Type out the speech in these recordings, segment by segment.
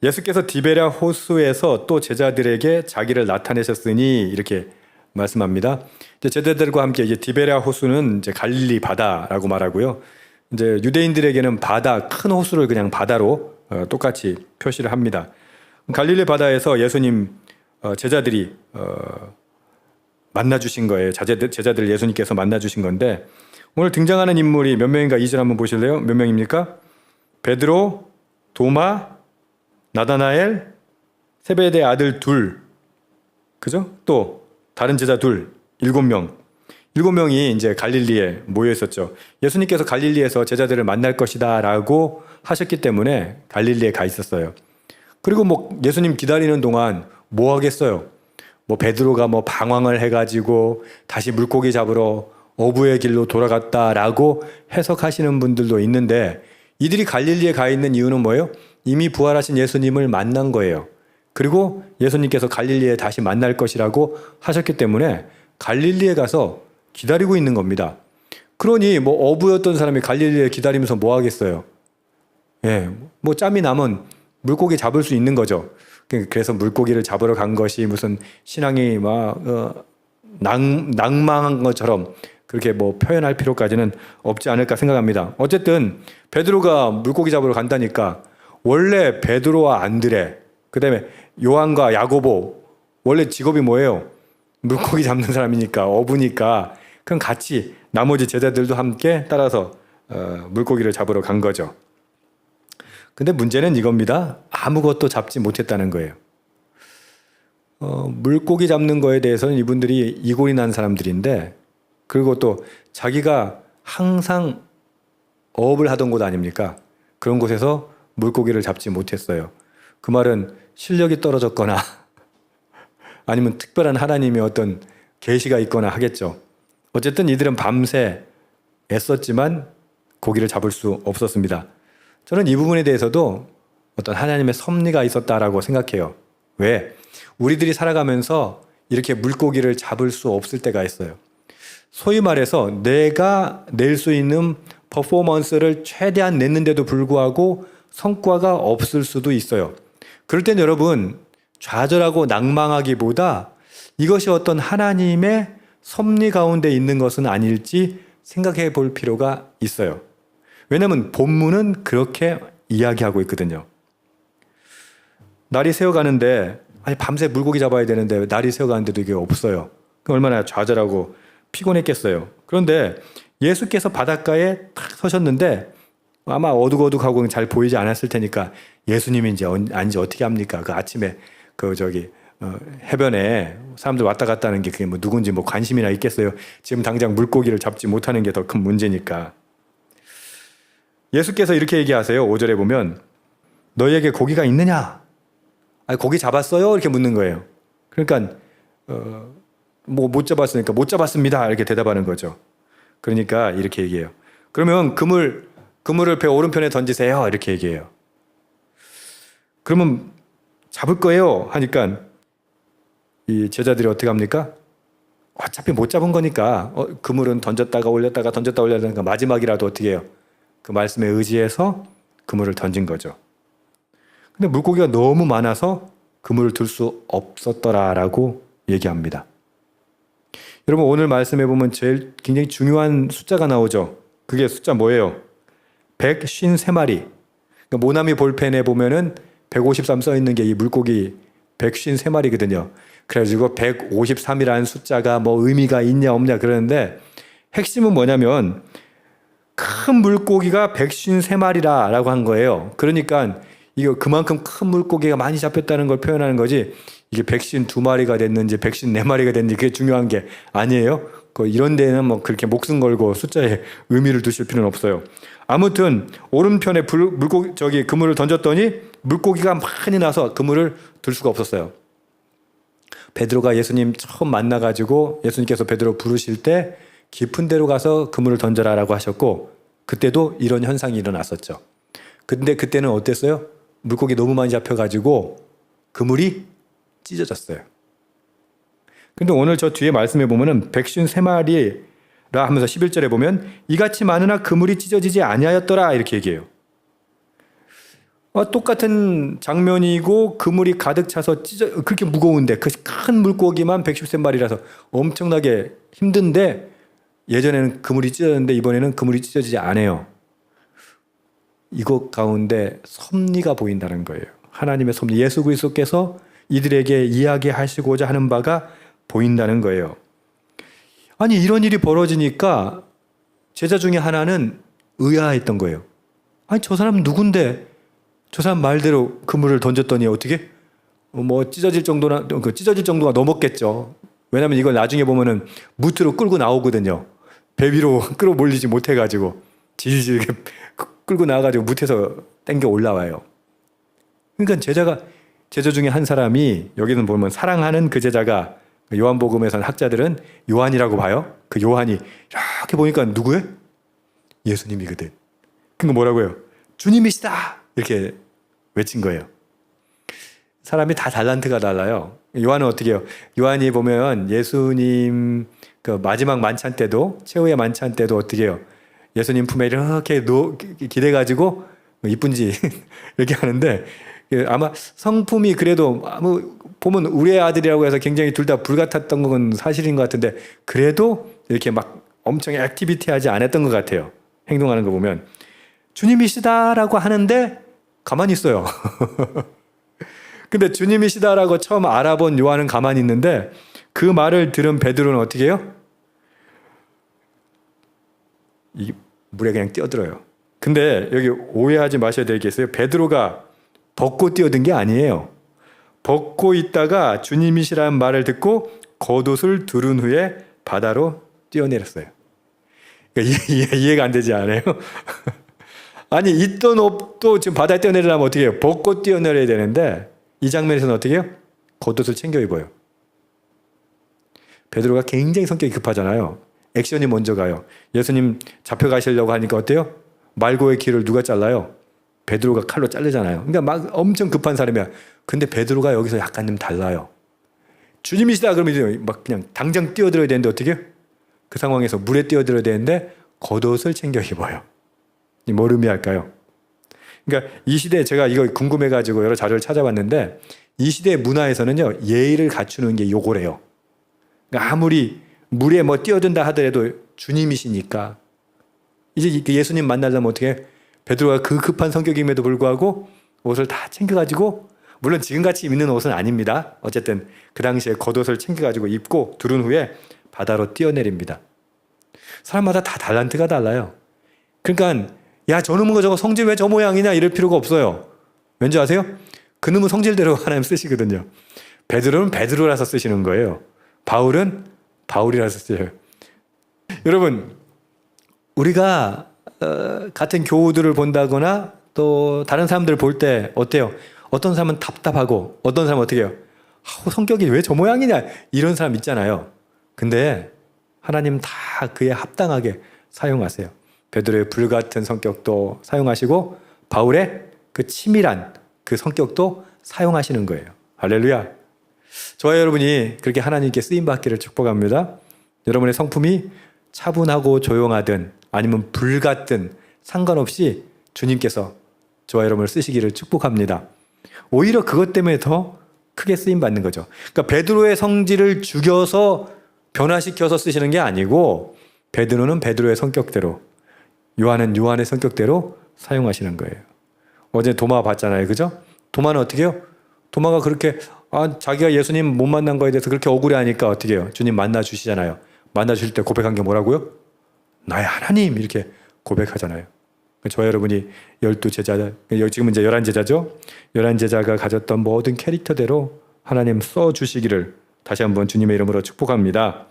예수께서 디베랴 호수에서 또 제자들에게 자기를 나타내셨으니 이렇게 말씀합니다. 이제 제자들과 함께 이제 디베랴 호수는 이제 갈릴리 바다라고 말하고요. 이제 유대인들에게는 바다, 큰 호수를 그냥 바다로 똑같이 표시를 합니다. 갈릴리 바다에서 예수님 제자들이 만나 주신 거예요. 제자들 예수님께서 만나 주신 건데 오늘 등장하는 인물이 몇 명인가 2절 한번 보실래요? 몇 명입니까? 베드로, 도마, 나다나엘, 세베대 아들 둘, 그죠? 또 다른 제자 둘, 7명. 7명이 이제 갈릴리에 모여 있었죠. 예수님께서 갈릴리에서 제자들을 만날 것이다 라고 하셨기 때문에 갈릴리에 가 있었어요. 그리고 뭐 예수님 기다리는 동안 뭐 하겠어요? 뭐 베드로가 뭐 방황을 해가지고 다시 물고기 잡으러 어부의 길로 돌아갔다라고 해석하시는 분들도 있는데 이들이 갈릴리에 가 있는 이유는 뭐예요? 이미 부활하신 예수님을 만난 거예요. 그리고 예수님께서 갈릴리에 다시 만날 것이라고 하셨기 때문에 갈릴리에 가서 기다리고 있는 겁니다. 그러니 뭐 어부였던 사람이 갈릴리에 기다리면서 뭐 하겠어요? 예, 뭐 짬이 나면 물고기 잡을 수 있는 거죠. 그래서 물고기를 잡으러 간 것이 무슨 신앙이 막 낭망한 것처럼 그렇게 뭐 표현할 필요까지는 없지 않을까 생각합니다. 어쨌든 베드로가 물고기 잡으러 간다니까 원래 베드로와 안드레, 그다음에 요한과 야고보 원래 직업이 뭐예요? 물고기 잡는 사람이니까 어부니까 그럼 같이 나머지 제자들도 함께 따라서 물고기를 잡으러 간 거죠. 근데 문제는 이겁니다. 아무것도 잡지 못했다는 거예요. 물고기 잡는 거에 대해서는 이분들이 이골이 난 사람들인데 그리고 또 자기가 항상 어업을 하던 곳 아닙니까? 그런 곳에서 물고기를 잡지 못했어요. 그 말은 실력이 떨어졌거나 아니면 특별한 하나님의 어떤 계시가 있거나 하겠죠. 어쨌든 이들은 밤새 애썼지만 고기를 잡을 수 없었습니다. 저는 이 부분에 대해서도 어떤 하나님의 섭리가 있었다라고 생각해요. 왜? 우리들이 살아가면서 이렇게 물고기를 잡을 수 없을 때가 있어요. 소위 말해서 내가 낼 수 있는 퍼포먼스를 최대한 냈는데도 불구하고 성과가 없을 수도 있어요. 그럴 땐 여러분 좌절하고 낭망하기보다 이것이 어떤 하나님의 섭리 가운데 있는 것은 아닐지 생각해 볼 필요가 있어요. 왜냐하면 본문은 그렇게 이야기하고 있거든요. 날이 새어가는데 아니 밤새 물고기 잡아야 되는데 날이 새어가는데도 이게 없어요. 얼마나 좌절하고 피곤했겠어요. 그런데 예수께서 바닷가에 탁 서셨는데 아마 어둑어둑하고 잘 보이지 않았을 테니까 예수님인지 아닌지 어떻게 합니까? 그 아침에 해변에 사람들 왔다 갔다 하는 게 그게 뭐 누군지 뭐 관심이나 있겠어요. 지금 당장 물고기를 잡지 못하는 게 더 큰 문제니까. 예수께서 이렇게 얘기하세요. 5절에 보면 너희에게 고기가 있느냐? 아니 고기 잡았어요? 이렇게 묻는 거예요. 그러니까 뭐 못 잡았으니까 못 잡았습니다. 이렇게 대답하는 거죠. 그러니까 이렇게 얘기해요. 그러면 그물을 배 오른편에 던지세요. 이렇게 얘기해요. 그러면 잡을 거예요. 하니까 이 제자들이 어떻게 합니까? 어차피 못 잡은 거니까 그물은 던졌다가 올렸다가 던졌다 올렸다가 마지막이라도 어떻게 해요? 그 말씀에 의지해서 그물을 던진 거죠. 근데 물고기가 너무 많아서 그물을 들 수 없었더라라고 얘기합니다. 여러분 오늘 말씀해 보면 제일 굉장히 중요한 숫자가 나오죠. 그게 숫자 뭐예요? 153마리. 그러니까 모나미 볼펜에 보면은 153 써 있는 게 이 물고기 153마리거든요. 그래가지고 153이라는 숫자가 뭐 의미가 있냐 없냐 그러는데 핵심은 뭐냐면 큰 물고기가 153마리라고 한 거예요. 그러니까 이거 그만큼 큰 물고기가 많이 잡혔다는 걸 표현하는 거지 이게 152마리가 됐는지 154마리가 됐는지 그게 중요한 게 아니에요. 이런 데는 뭐 그렇게 목숨 걸고 숫자에 의미를 두실 필요는 없어요. 아무튼 오른편에 그물을 던졌더니 물고기가 많이 나서 그물을 들 수가 없었어요. 베드로가 예수님 처음 만나가지고 예수님께서 베드로 부르실 때 깊은 데로 가서 그물을 던져라라고 하셨고 그때도 이런 현상이 일어났었죠. 근데 그때는 어땠어요? 물고기 너무 많이 잡혀가지고 그물이 찢어졌어요. 근데 오늘 저 뒤에 말씀해 보면은 153마리라 하면서 11절에 보면 이같이 많으나 그물이 찢어지지 아니하였더라 이렇게 얘기해요. 똑같은 장면이고 그물이 가득 차서 그렇게 무거운데 그 큰 물고기만 110cm마리라서 엄청나게 힘든데 예전에는 그물이 찢어졌는데 이번에는 그물이 찢어지지 않아요. 이것 가운데 섭리가 보인다는 거예요. 하나님의 섭리, 예수 그리스도께서 이들에게 이야기하시고자 하는 바가 보인다는 거예요. 아니 이런 일이 벌어지니까 제자 중에 하나는 의아했던 거예요. 아니 저 사람 누군데 저 사람 말대로 그물을 던졌더니 어떻게 찢어질 정도가 넘었겠죠. 왜냐하면 이걸 나중에 보면은 무트로 끌고 나오거든요. 배 위로 끌어몰리지 못해가지고 질질 끌고 나와가지고 무트에서 땡겨 올라와요. 그러니까 제자 중에 한 사람이 여기는 보면 사랑하는 그 제자가 요한복음에서는 학자들은 요한이라고 봐요. 그 요한이 이렇게 보니까 누구예요? 예수님이거든. 그러니까 뭐라고요? 주님이시다 이렇게 외친 거예요. 사람이 다 달란트가 달라요. 요한은 어떻게 해요? 요한이 보면 예수님 그 마지막 만찬 때도 최후의 만찬 때도 어떻게 해요? 예수님 품에 이렇게 기대가지고 이쁜지 이렇게 하는데 아마 성품이 그래도 보면 우리의 아들이라고 해서 굉장히 둘 다 불같았던 건 사실인 것 같은데 그래도 이렇게 막 엄청 액티비티하지 않았던 것 같아요. 행동하는 거 보면 주님이시다라고 하는데 가만히 있어요. 근데 주님이시다라고 처음 알아본 요한은 가만히 있는데 그 말을 들은 베드로는 어떻게 해요? 이 물에 그냥 뛰어들어요. 근데 여기 오해하지 마셔야 될 게 있어요. 베드로가 벗고 뛰어든 게 아니에요. 벗고 있다가 주님이시라는 말을 듣고 겉옷을 두른 후에 바다로 뛰어내렸어요. 그러니까 이해가 안 되지 않아요? 아니 있던 옷도 지금 바다에 뛰어내리려면 어떻게 해요? 벗고 뛰어내려야 되는데 이 장면에서는 어떻게 해요? 겉옷을 챙겨 입어요. 베드로가 굉장히 성격이 급하잖아요. 액션이 먼저 가요. 예수님 잡혀가시려고 하니까 어때요? 말고의 길을 누가 잘라요? 베드로가 칼로 자르잖아요. 그러니까 막 엄청 급한 사람이야. 근데 베드로가 여기서 약간 좀 달라요. 주님이시다 그러면 이제 막 그냥 당장 뛰어들어야 되는데 어떻게 해요? 그 상황에서 물에 뛰어들어야 되는데 겉옷을 챙겨 입어요. 뭘 의미할까요? 그러니까 이 시대에 제가 이거 궁금해가지고 여러 자료를 찾아봤는데 이 시대의 문화에서는요 예의를 갖추는 게 요거래요. 그러니까 아무리 물에 뛰어든다 하더라도 주님이시니까 이제 예수님 만나려면 어떻게 해? 베드로가 그 급한 성격임에도 불구하고 옷을 다 챙겨가지고 물론 지금같이 입는 옷은 아닙니다. 어쨌든 그 당시에 겉옷을 챙겨가지고 입고 두른 후에 바다로 뛰어내립니다. 사람마다 다 달란트가 달라요. 그러니까 야 저놈은 저거 성질 왜 저 모양이냐 이럴 필요가 없어요. 왠지 아세요? 그놈은 성질대로 하나님 쓰시거든요. 베드로는 베드로라서 쓰시는 거예요. 바울은 바울이라서 쓰셔요. 여러분 우리가 같은 교우들을 본다거나 또 다른 사람들을 볼 때 어때요? 어떤 사람은 답답하고 어떤 사람은 어떻게 해요? 성격이 왜 저 모양이냐 이런 사람 있잖아요. 근데 하나님 다 그에 합당하게 사용하세요. 베드로의 불같은 성격도 사용하시고 바울의 그 치밀한 그 성격도 사용하시는 거예요. 할렐루야. 저와 여러분이 그렇게 하나님께 쓰임받기를 축복합니다. 여러분의 성품이 차분하고 조용하든 아니면 불같든 상관없이 주님께서 저와 여러분을 쓰시기를 축복합니다. 오히려 그것 때문에 더 크게 쓰임받는 거죠. 그러니까 베드로의 성질을 죽여서 변화시켜서 쓰시는 게 아니고 베드로는 베드로의 성격대로 요한은 요한의 성격대로 사용하시는 거예요. 어제 도마 봤잖아요. 그죠? 도마는 어떻게 해요? 도마가 그렇게 자기가 예수님 못 만난 거에 대해서 그렇게 억울해하니까 어떻게 해요? 주님 만나 주시잖아요. 만나 주실 때 고백한 게 뭐라고요? 나의 하나님 이렇게 고백하잖아요. 저와 여러분이 12제자, 지금은 이제 11제자죠. 11제자가 가졌던 모든 캐릭터대로 하나님 써주시기를 다시 한번 주님의 이름으로 축복합니다.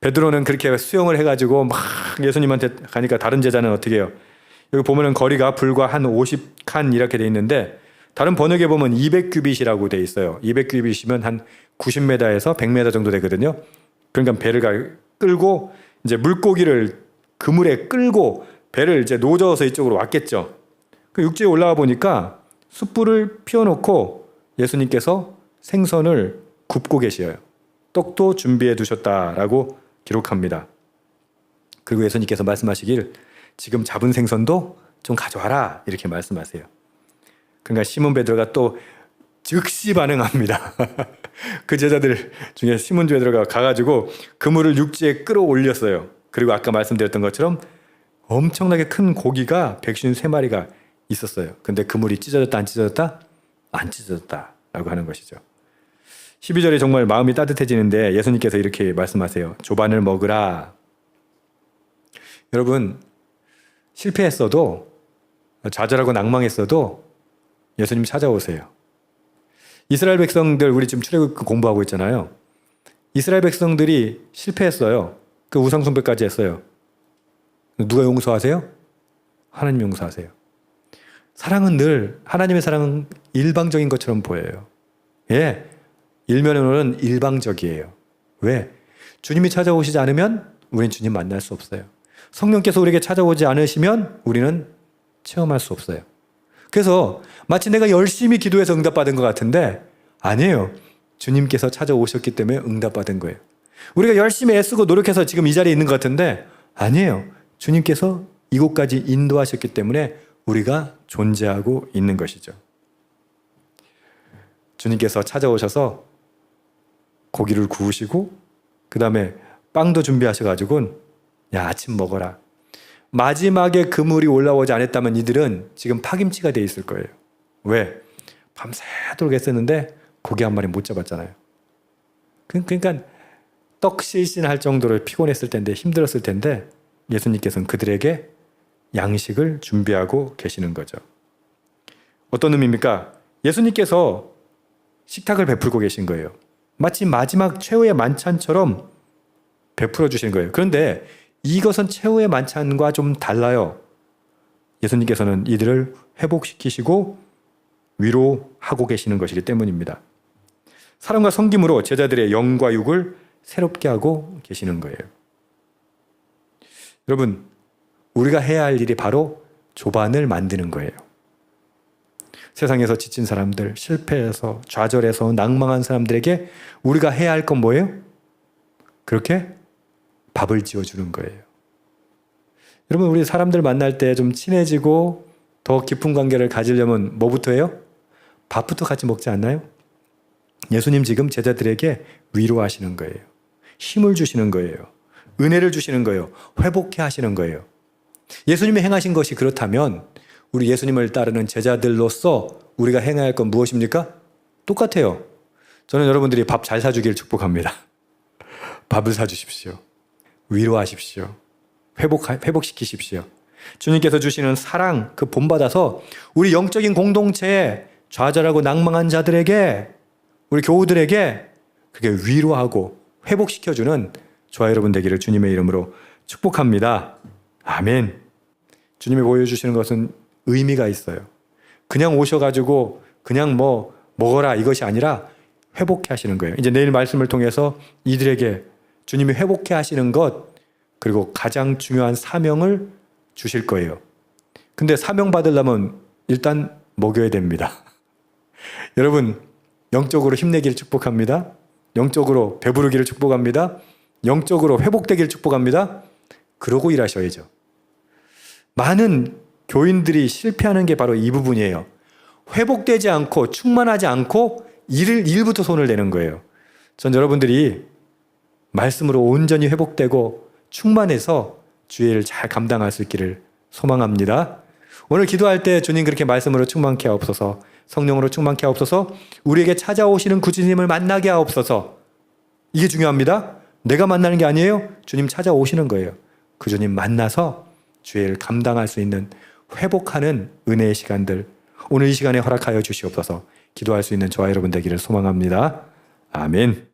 베드로는 그렇게 수영을 해가지고 막 예수님한테 가니까 다른 제자는 어떻게 해요? 여기 보면은 거리가 불과 한 50칸 이렇게 돼 있는데 다른 번역에 보면 200규빗이라고 돼 있어요. 200규빗이면 한 90m에서 100m 정도 되거든요. 그러니까 배를 끌고 이제 물고기를 그물에 끌고 배를 이제 노져서 이쪽으로 왔겠죠. 그 육지에 올라와 보니까 숯불을 피워놓고 예수님께서 생선을 굽고 계셔요. 떡도 준비해 두셨다라고 기록합니다. 그리고 예수님께서 말씀하시길 지금 잡은 생선도 좀 가져와라 이렇게 말씀하세요. 그러니까 시몬 베드로가 또 즉시 반응합니다. 그 제자들 중에 시몬 베드로가 가가지고 그물을 육지에 끌어올렸어요. 그리고 아까 말씀드렸던 것처럼 엄청나게 큰 고기가 153마리가 있었어요. 근데 그물이 찢어졌다 안 찢어졌다? 안 찢어졌다 라고 하는 것이죠. 12절에 정말 마음이 따뜻해지는데 예수님께서 이렇게 말씀하세요. 조반을 먹으라. 여러분, 실패했어도 좌절하고 낭망했어도 예수님 찾아오세요. 이스라엘 백성들, 우리 지금 출애굽 공부하고 있잖아요. 이스라엘 백성들이 실패했어요. 그 우상 숭배까지 했어요. 누가 용서하세요? 하나님 용서하세요. 사랑은 늘, 하나님의 사랑은 일방적인 것처럼 보여요. 예, 일면으로는 일방적이에요. 왜? 주님이 찾아오시지 않으면 우리는 주님 만날 수 없어요. 성령께서 우리에게 찾아오지 않으시면 우리는 체험할 수 없어요. 그래서 마치 내가 열심히 기도해서 응답받은 것 같은데 아니에요. 주님께서 찾아오셨기 때문에 응답받은 거예요. 우리가 열심히 애쓰고 노력해서 지금 이 자리에 있는 것 같은데 아니에요. 주님께서 이곳까지 인도하셨기 때문에 우리가 존재하고 있는 것이죠. 주님께서 찾아오셔서 고기를 구우시고 그 다음에 빵도 준비하셔가지고 야, 아침 먹어라. 마지막에 그물이 올라오지 않았다면 이들은 지금 파김치가 돼 있을 거예요. 왜? 밤새도록 했었는데 고기 한 마리 못 잡았잖아요. 그러니까 떡실신할 정도로 피곤했을 텐데 힘들었을 텐데 예수님께서는 그들에게 양식을 준비하고 계시는 거죠. 어떤 의미입니까? 예수님께서 식탁을 베풀고 계신 거예요. 마치 마지막 최후의 만찬처럼 베풀어 주신 거예요. 그런데 이것은 최후의 만찬과 좀 달라요. 예수님께서는 이들을 회복시키시고 위로하고 계시는 것이기 때문입니다. 사랑과 섬김으로 제자들의 영과 육을 새롭게 하고 계시는 거예요. 여러분, 우리가 해야 할 일이 바로 조반을 만드는 거예요. 세상에서 지친 사람들, 실패해서 좌절해서 낭망한 사람들에게 우리가 해야 할 건 뭐예요? 그렇게 밥을 지어주는 거예요. 여러분, 우리 사람들 만날 때 좀 친해지고 더 깊은 관계를 가지려면 뭐부터 해요? 밥부터 같이 먹지 않나요? 예수님 지금 제자들에게 위로하시는 거예요. 힘을 주시는 거예요. 은혜를 주시는 거예요. 회복해 하시는 거예요. 예수님이 행하신 것이 그렇다면 우리 예수님을 따르는 제자들로서 우리가 행해야 할 건 무엇입니까? 똑같아요. 저는 여러분들이 밥 잘 사주길 축복합니다. 밥을 사주십시오. 위로하십시오. 회복시키십시오. 주님께서 주시는 사랑, 그 본받아서 우리 영적인 공동체에 좌절하고 낭망한 자들에게, 우리 교우들에게 그게 위로하고 회복시켜주는 저와 여러분 되기를 주님의 이름으로 축복합니다. 아멘. 주님이 보여주시는 것은 의미가 있어요. 그냥 오셔가지고 그냥 뭐 먹어라 이것이 아니라 회복해 하시는 거예요. 이제 내일 말씀을 통해서 이들에게 주님이 회복해 하시는 것, 그리고 가장 중요한 사명을 주실 거예요. 근데 사명 받으려면 일단 먹여야 됩니다. 여러분, 영적으로 힘내기를 축복합니다. 영적으로 배부르기를 축복합니다. 영적으로 회복되기를 축복합니다. 그러고 일하셔야죠. 많은 교인들이 실패하는 게 바로 이 부분이에요. 회복되지 않고 충만하지 않고 일부터 손을 대는 거예요. 전 여러분들이 말씀으로 온전히 회복되고 충만해서 주의 일을 잘 감당할 수 있기를 소망합니다. 오늘 기도할 때 주님 그렇게 말씀으로 충만케 하옵소서, 성령으로 충만케 하옵소서, 우리에게 찾아오시는 구주님을 만나게 하옵소서. 이게 중요합니다. 내가 만나는 게 아니에요. 주님 찾아오시는 거예요. 그 주님 만나서 주의 일을 감당할 수 있는 회복하는 은혜의 시간들 오늘 이 시간에 허락하여 주시옵소서. 기도할 수 있는 저와 여러분 되기를 소망합니다. 아멘.